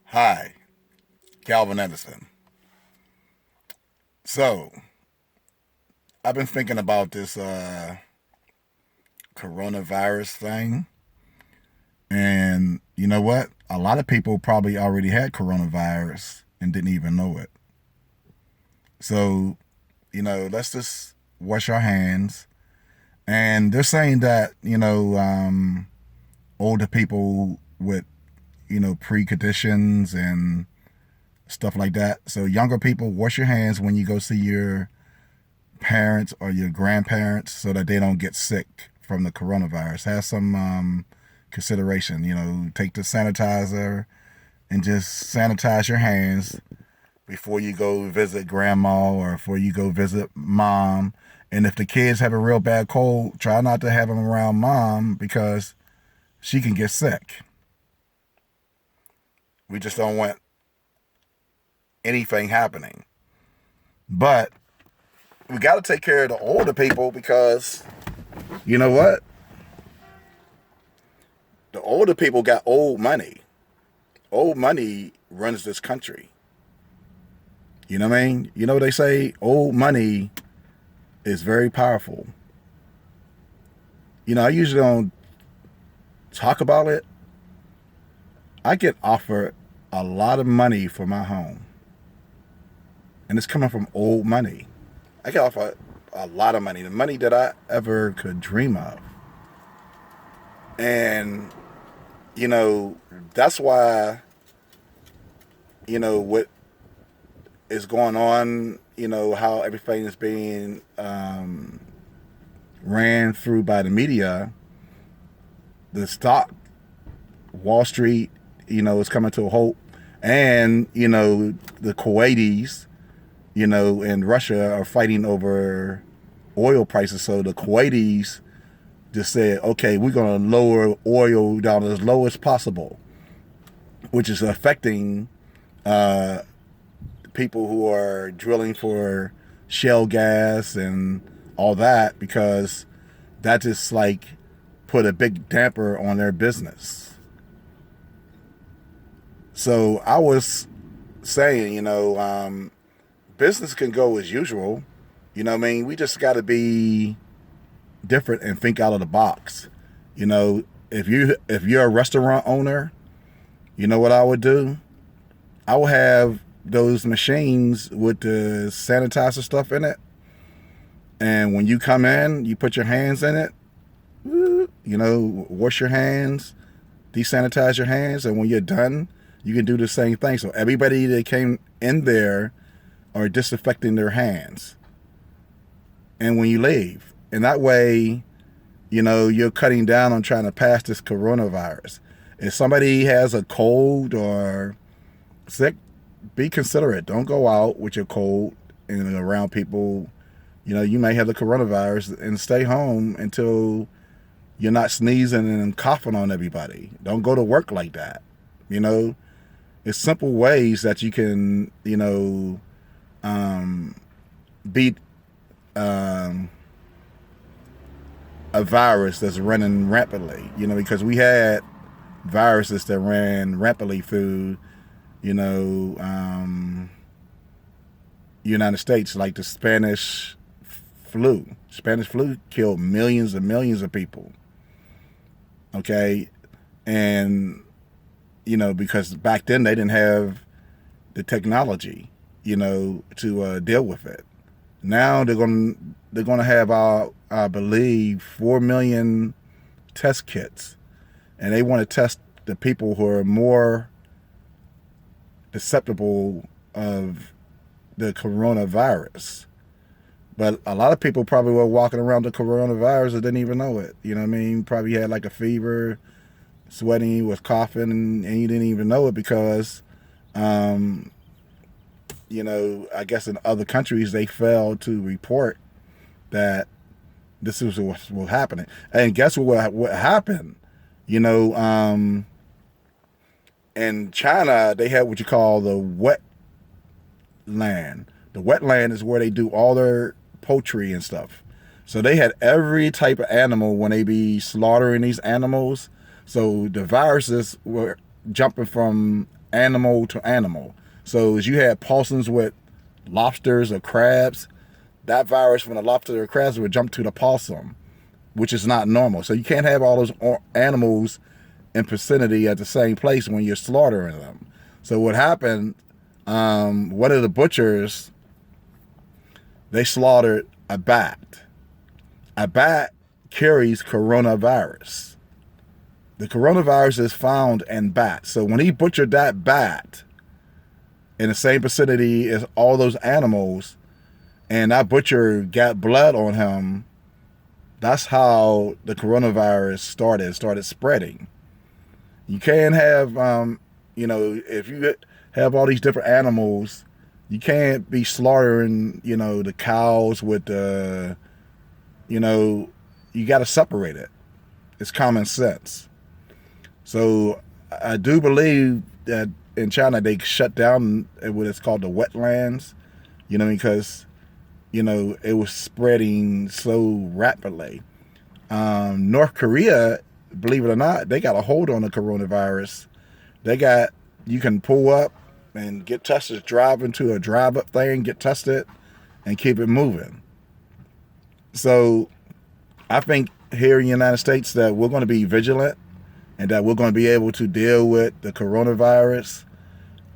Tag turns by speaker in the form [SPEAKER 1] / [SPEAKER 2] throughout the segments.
[SPEAKER 1] Hi, Calvin Edison. So, I've been thinking about this coronavirus thing, and you know what? A lot of people probably already had coronavirus and didn't even know it. So, let's just wash our hands. And they're saying that, older people with, preconditions and stuff like that. So, younger people, wash your hands when you go see your parents or your grandparents so that they don't get sick from the coronavirus. Have some consideration. Take the sanitizer and just sanitize your hands before you go visit grandma or before you go visit mom. And if the kids have a real bad cold, try not to have them around mom because she can get sick. We just don't want anything happening. But we got to take care of the older people because you know what? The older people got old money. Old money runs this country. You know what I mean? You know what they say? Old money is very powerful. I usually don't talk about it. I get offered a lot of money for my home, and it's coming from old money. I get offered a lot of money, the money that I ever could dream of. And, that's why, what is going on, how everything is being ran through by the media, the stock, Wall Street, is coming to a halt. And, the Kuwaitis, and Russia are fighting over oil prices. So the Kuwaitis just said, okay, we're going to lower oil down as low as possible, which is affecting people who are drilling for shale gas and all that, because that just like put a big damper on their business. So I was saying, business can go as usual. We just got to be different and think out of the box. If you're a restaurant owner, you know what I would do? I would have those machines with the sanitizer stuff in it. And when you come in, you put your hands in it, wash your hands, desanitize your hands. And when you're done, you can do the same thing. So everybody that came in there are disinfecting their hands. And when you leave, and that way, you're cutting down on trying to pass this coronavirus. If somebody has a cold or sick, be considerate. Don't go out with your cold and around people. You may have the coronavirus, and stay home until you're not sneezing and coughing on everybody. Don't go to work like that. It's simple ways that you can, beat a virus that's running rampantly. Because we had viruses that ran rampantly through, United States, like the Spanish flu. Spanish flu killed millions and millions of people. Okay, and because back then they didn't have the technology, to deal with it. Now they're going to have, I believe, 4 million test kits, and they want to test the people who are more susceptible of the coronavirus. But a lot of people probably were walking around the coronavirus and didn't even know it. Probably had like a fever, sweating, was coughing, and you didn't even know it because, I guess in other countries they failed to report that this is what was happening. And guess what happened? In China, they had what you call the wet land. The wetland is where they do all their poultry and stuff. So they had every type of animal when they be slaughtering these animals. So the viruses were jumping from animal to animal. So as you had possums with lobsters or crabs, that virus from the lobster or crabs would jump to the possum, which is not normal. So you can't have all those animals in vicinity at the same place when you're slaughtering them. So what happened, one of the butchers, they slaughtered a bat. A bat carries coronavirus. The coronavirus is found in bats. So when he butchered that bat in the same vicinity as all those animals, and that butcher got blood on him, that's how the coronavirus started spreading. You can't have, if you have all these different animals, you can't be slaughtering, the cows with the, you got to separate it. It's common sense. So I do believe that in China they shut down what is called the wetlands, because, it was spreading so rapidly. North Korea, believe it or not, they got a hold on the coronavirus. You can pull up and get tested, drive into a drive-up thing, get tested, and keep it moving. So I think here in the United States that we're going to be vigilant and that we're going to be able to deal with the coronavirus.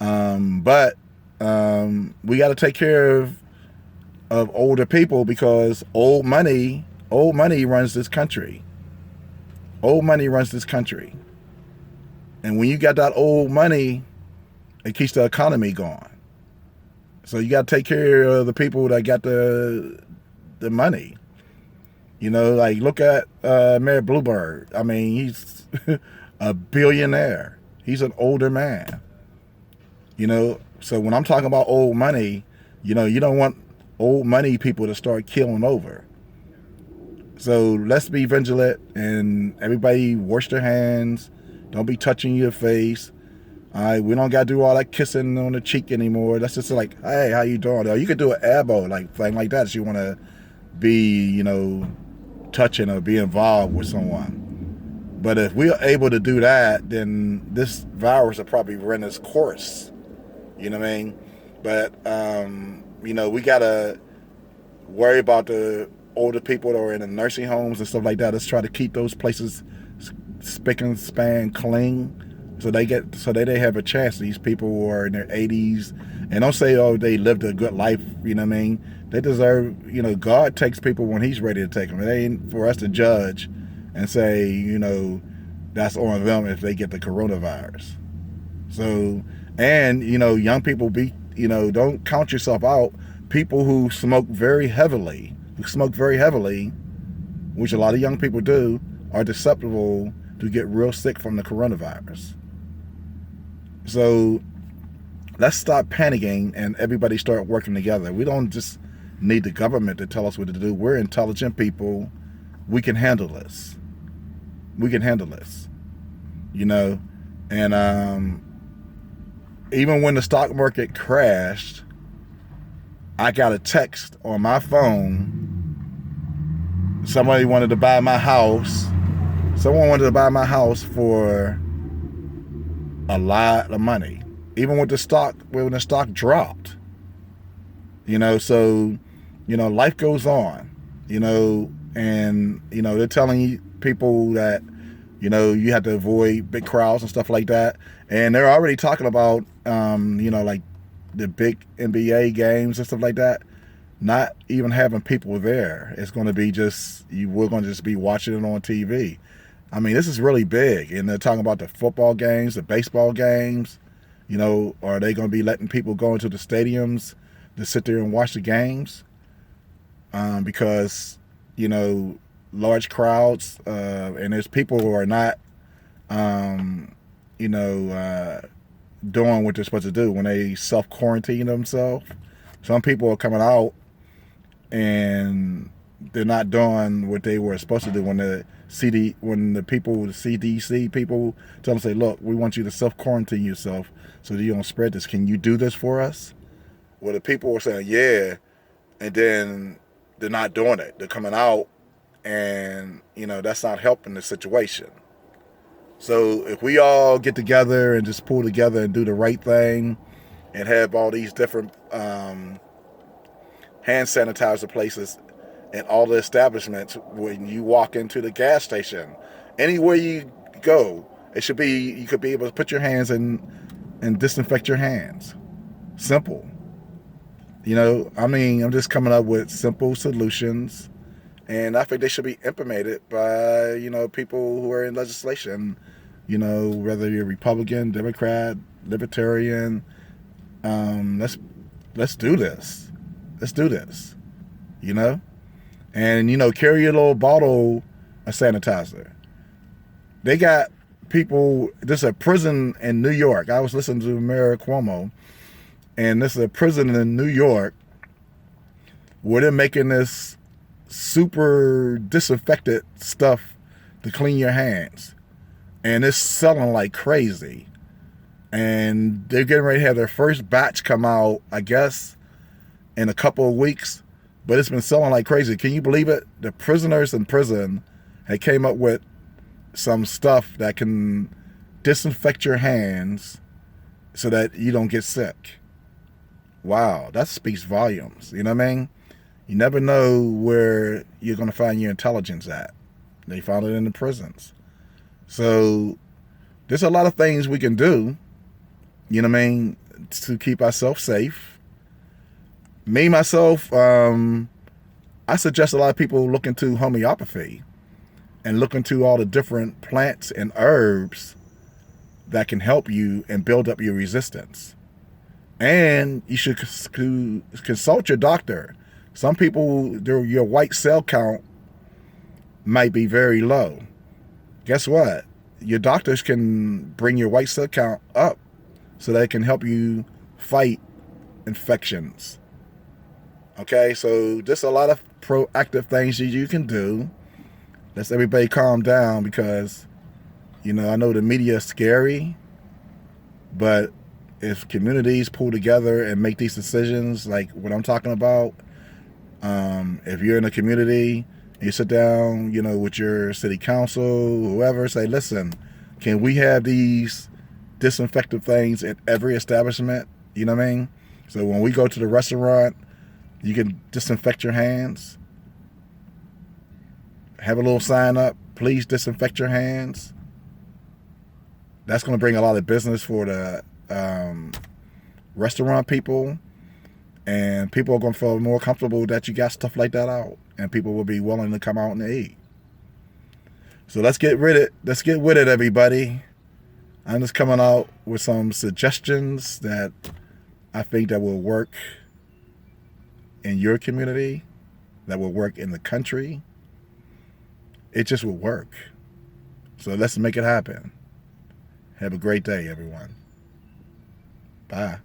[SPEAKER 1] But we got to take care of older people, because old money runs this country. Old money runs this country. And when you got that old money, it keeps the economy going. So you got to take care of the people that got the money. Like look at Mayor Bluebird. I mean, he's a billionaire. He's an older man. So when I'm talking about old money, you don't want old money people to start killing over. So let's be vigilant, and everybody wash their hands. Don't be touching your face. All right, we don't got to do all that kissing on the cheek anymore. That's just like, hey, how you doing? Or you could do an elbow, thing like that if you want to be, touching or be involved with someone. But if we are able to do that, then this virus will probably run its course. You know what I mean? But, we got to worry about the older people that are in the nursing homes and stuff like that. Let's try to keep those places spick and span clean, so they have a chance. These people who are in their 80s, and don't say, oh, they lived a good life. You know what I mean? They deserve. God takes people when He's ready to take them. It ain't for us to judge and say, that's on them if they get the coronavirus. So, and young people don't count yourself out. People who smoke very heavily, which a lot of young people do, are susceptible to get real sick from the coronavirus. So let's stop panicking and everybody start working together. We don't just need the government to tell us what to do. We're intelligent people. We can handle this. And even when the stock market crashed, I got a text on my phone. Somebody wanted to buy my house. Someone wanted to buy my house for a lot of money. Even when the stock dropped. So, life goes on. And, they're telling people that, you have to avoid big crowds and stuff like that. And they're already talking about, like the big NBA games and stuff like that, not even having people there. It's going to be we're going to just be watching it on TV. I mean, this is really big. And they're talking about the football games, the baseball games. Are they going to be letting people go into the stadiums to sit there and watch the games? Because, large crowds, and there's people who are not, doing what they're supposed to do when they self-quarantine themselves. Some people are coming out and they're not doing what they were supposed to do. When the CDC people tell them, say, look, we want you to self-quarantine yourself so that you don't spread this. Can you do this for us? Well, the people are saying, yeah, and then they're not doing it. They're coming out, and, that's not helping the situation. So if we all get together and just pull together and do the right thing and have all these different hand sanitizer places in all the establishments, when you walk into the gas station, anywhere you go, it should be, you could be able to put your hands in and disinfect your hands. Simple. You know, I mean, I'm just coming up with simple solutions, and I think they should be implemented by, you know, people who are in legislation, you know, whether you're Republican, Democrat, Libertarian. Let's do this. Let's do this. You know? And, you know, carry your little bottle of sanitizer. They got people, this is a prison in New York. I was listening to Mayor Cuomo, and this is a prison in New York where they're making this super disinfected stuff to clean your hands. And it's selling like crazy. And they're getting ready to have their first batch come out, I guess, in a couple of weeks. But it's been selling like crazy. Can you believe it? The prisoners in prison had came up with some stuff that can disinfect your hands so that you don't get sick. Wow, that speaks volumes. You know what I mean? You never know where you're going to find your intelligence at. They found it in the prisons. So there's a lot of things we can do, you know what I mean, to keep ourselves safe. Me, myself, I suggest a lot of people look into homeopathy and look into all the different plants and herbs that can help you and build up your resistance. And you should consult your doctor. Some people, your white cell count might be very low. Guess what? Your doctors can bring your white cell count up so they can help you fight infections. Okay, so just a lot of proactive things you can do. Let's everybody calm down, because, you know, I know the media is scary, but if communities pull together and make these decisions like what I'm talking about, if you're in a community, you sit down, you know, with your city council, whoever, say, listen, can we have these disinfectant things at every establishment? You know what I mean? So when we go to the restaurant, you can disinfect your hands. Have a little sign up, please disinfect your hands. That's going to bring a lot of business for the restaurant people. And people are going to feel more comfortable that you got stuff like that out. And people will be willing to come out and eat. So let's get with it, everybody. I'm just coming out with some suggestions that I think that will work in your community, that will work in the country. It just will work. So let's make it happen. Have a great day, everyone. Bye.